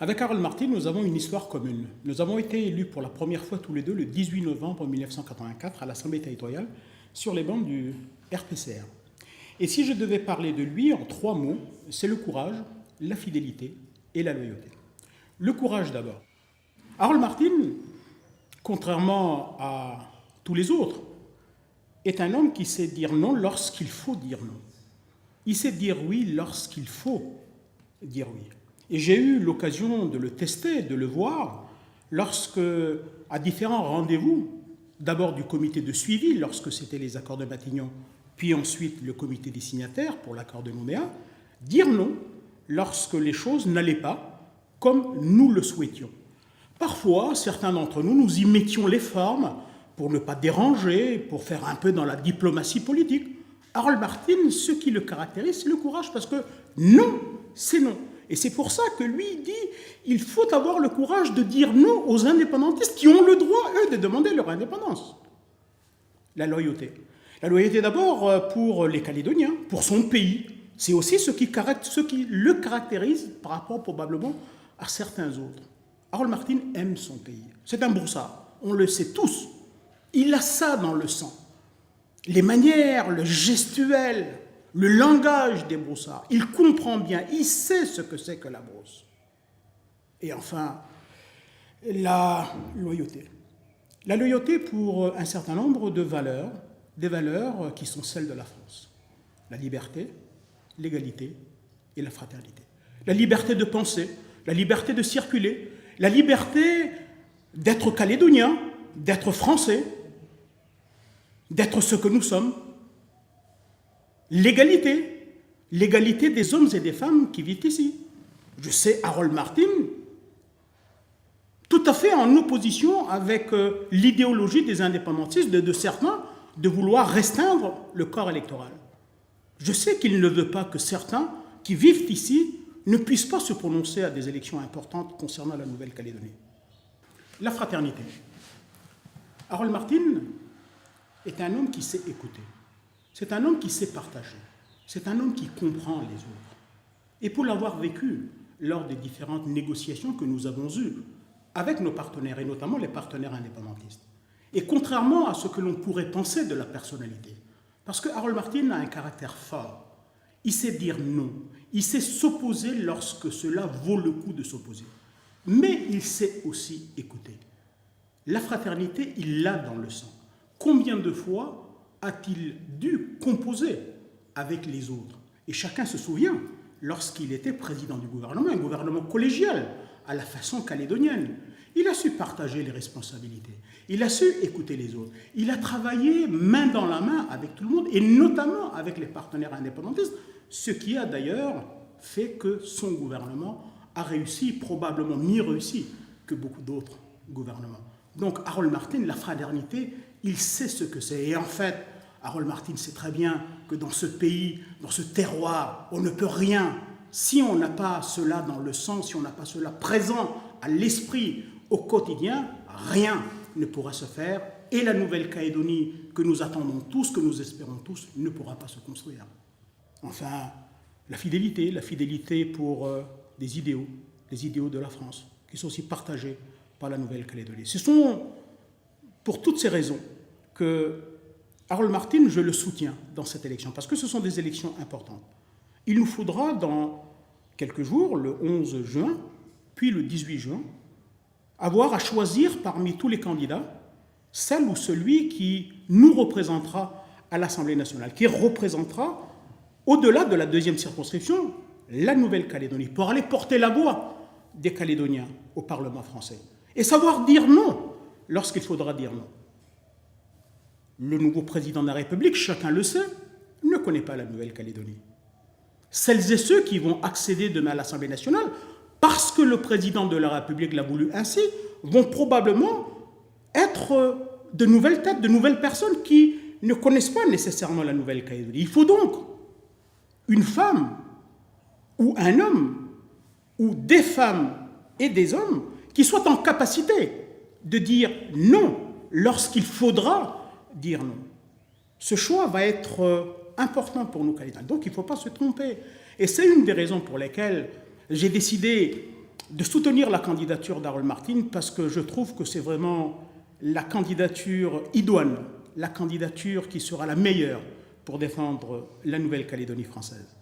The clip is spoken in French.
Avec Harold Martin, nous avons une histoire commune. Nous avons été élus pour la première fois tous les deux le 18 novembre 1984 à l'Assemblée territoriale sur les bancs du RPCR. Et si je devais parler de lui en 3 mots, c'est le courage, la fidélité et la loyauté. Le courage d'abord. Harold Martin, contrairement à tous les autres, est un homme qui sait dire non lorsqu'il faut dire non. Il sait dire oui lorsqu'il faut dire oui. Et j'ai eu l'occasion de le tester, de le voir, lorsque, à différents rendez-vous, d'abord du comité de suivi, lorsque c'était les accords de Matignon, puis ensuite le comité des signataires pour l'accord de Nouméa, dire non lorsque les choses n'allaient pas comme nous le souhaitions. Parfois, certains d'entre nous, nous y mettions les formes pour ne pas déranger, pour faire un peu dans la diplomatie politique. Harold Martin, ce qui le caractérise, c'est le courage, parce que non, c'est non. Et c'est pour ça que lui dit il faut avoir le courage de dire non aux indépendantistes qui ont le droit, eux, de demander leur indépendance. La loyauté. La loyauté d'abord pour les Calédoniens, pour son pays. C'est aussi ce qui le caractérise par rapport probablement à certains autres. Harold Martin aime son pays. C'est un broussard, on le sait tous. Il a ça dans le sang. Les manières, le gestuel, le langage des broussards. Il comprend bien, il sait ce que c'est que la brousse. Et enfin, la loyauté. La loyauté pour un certain nombre de valeurs, des valeurs qui sont celles de la France. La liberté, l'égalité et la fraternité. La liberté de penser, la liberté de circuler, la liberté d'être calédonien, d'être français, d'être ce que nous sommes. L'égalité, l'égalité des hommes et des femmes qui vivent ici. Je sais Harold Martin, tout à fait en opposition avec l'idéologie des indépendantistes, de certains, de vouloir restreindre le corps électoral. Je sais qu'il ne veut pas que certains qui vivent ici ne puissent pas se prononcer à des élections importantes concernant la Nouvelle-Calédonie. La fraternité. Harold Martin est un homme qui sait écouter. C'est un homme qui sait partager. C'est un homme qui comprend les autres. Et pour l'avoir vécu lors des différentes négociations que nous avons eues avec nos partenaires, et notamment les partenaires indépendantistes, et contrairement à ce que l'on pourrait penser de la personnalité, parce que Harold Martin a un caractère fort, il sait dire non, il sait s'opposer lorsque cela vaut le coup de s'opposer, mais il sait aussi écouter. La fraternité, il l'a dans le sang. Combien de fois a-t-il dû composer avec les autres? Et chacun se souvient, lorsqu'il était président du gouvernement, un gouvernement collégial, à la façon calédonienne, il a su partager les responsabilités, il a su écouter les autres, il a travaillé main dans la main avec tout le monde, et notamment avec les partenaires indépendantistes, ce qui a d'ailleurs fait que son gouvernement a réussi, probablement mieux réussi que beaucoup d'autres gouvernements. Donc Harold Martin, la fraternité, il sait ce que c'est. Et en fait, Harold Martin sait très bien que dans ce pays, dans ce terroir, on ne peut rien. Si on n'a pas cela dans le sang, si on n'a pas cela présent à l'esprit, au quotidien, rien ne pourra se faire. Et la Nouvelle-Calédonie que nous attendons tous, que nous espérons tous, ne pourra pas se construire. Enfin, la fidélité pour des idéaux, les idéaux de la France, qui sont aussi partagés par la Nouvelle-Calédonie. Ce sont pour toutes ces raisons que Harold Martin, je le soutiens dans cette élection, parce que ce sont des élections importantes. Il nous faudra dans quelques jours, le 11 juin, puis le 18 juin, avoir à choisir parmi tous les candidats celle ou celui qui nous représentera à l'Assemblée nationale, qui représentera, au-delà de la 2e circonscription, la Nouvelle-Calédonie, pour aller porter la voix des Calédoniens au Parlement français. Et savoir dire non lorsqu'il faudra dire non. Le nouveau président de la République, chacun le sait, ne connaît pas la Nouvelle-Calédonie. Celles et ceux qui vont accéder demain à l'Assemblée nationale, parce que le président de la République l'a voulu ainsi, vont probablement être de nouvelles têtes, de nouvelles personnes qui ne connaissent pas nécessairement la Nouvelle-Calédonie. Il faut donc une femme ou un homme ou des femmes et des hommes qui soient en capacité de dire non lorsqu'il faudra dire non. Ce choix va être important pour nous, Calédoniens. Donc il ne faut pas se tromper. Et c'est une des raisons pour lesquelles j'ai décidé de soutenir la candidature d'Harold Martin parce que je trouve que c'est vraiment la candidature idoine, la candidature qui sera la meilleure pour défendre la Nouvelle-Calédonie française.